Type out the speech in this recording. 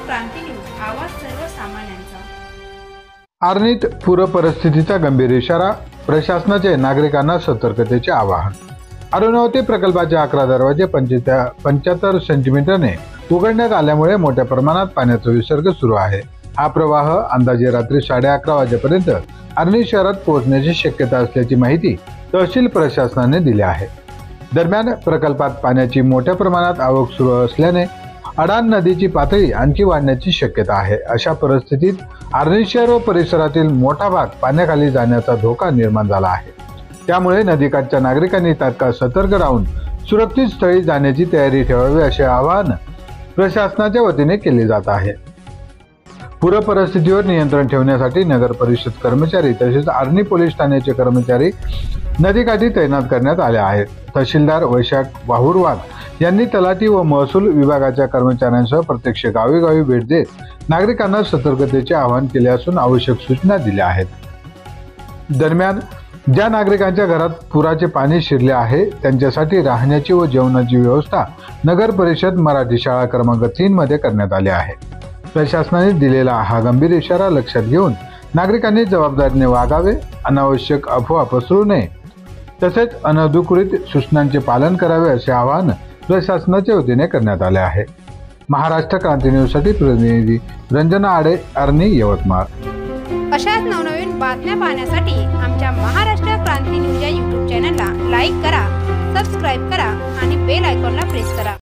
क्रांती news, आवाज सर्वसामान्यांचा। आर्णीत पूर परिस्थितीचा गंभीर इशारा, प्रशासनाचे नागरिकांना सतर्कतेचे आवाहन। अरुणावती प्रकल्पाचे 11 दरवाजे 75 सेंटीमीटरने उघडण्यात आल्यामुळे मोठ्या प्रमाणात पाण्याचा विसर्ग सुरू आहे। हा प्रवाह अंदाजे रात्री 11:30 वाजेपर्यंत आर्णी शहरात पोहोचण्याची शक्यता असल्याची माहिती तहसील प्रशासनाने दिली आहे। दरम्यान प्रकल्पात पाण्याची मोठ्या प्रमाणात आवक सुरू असल्याने अडाण नदीची पातळी आणखी वाढण्याची शक्यता आहे। अशा परिस्थितीत आर्णी शहर व परिसरातील मोठा भाग पाण्याखाली जाण्याचा धोका निर्माण झाला आहे। त्यामुळे नदीकाठच्या नागरिकांनी तात्काळ सतर्क राहून सुरक्षित स्थळी जाण्याची तयारी ठेवावी असे आवाहन प्रशासनाच्या वतीने केले जात आहे। पूर परिस्थितीवर नियंत्रण ठेवण्यासाठी नगर परिषद कर्मचारी तसेच आर्णी पोलीस ठाण्याचे कर्मचारी नदीकाठी तैनात करण्यात आले आहेत। तहसीलदार वैशाख वाहुरवाग यांनी तलाठी व महसूल विभागाच्या कर्मचाऱ्यांसह प्रत्यक्ष गावी भेट देत नागरिकांना सतर्कतेचे आवाहन केले असून आवश्यक सूचना दिल्या आहेत। दरम्यान ज्या नागरिकांच्या घरात पुराचे पाणी शिरले आहे त्यांच्यासाठी राहण्याची व जेवणाची व्यवस्था नगर परिषद मराठी शाळा क्रमांक 3 मध्ये करण्यात आली आहे। प्रशासनाने दिलेला हा गंभीर इशारा लक्षात घेऊन नागरिकांनी जबाबदारीने वागावे, अनावश्यक अफवा पसरवू नये तसेच अनधिकृत सूचनांचे पालन करावे असे आवाहन प्रशासनाच्या वतीने करण्यात आले आहे। महाराष्ट्र क्रांती न्यूज साठी प्रतिनिधी रंजना आडे, आर्णी, यवतमाळ। अशाच नवनवीन बातम्या पाहण्यासाठी आमच्या महाराष्ट्र क्रांती न्यूज या YouTube चॅनलला लाईक करा, सबस्क्राईब करा आणि बेल आयकॉनला प्रेस करा।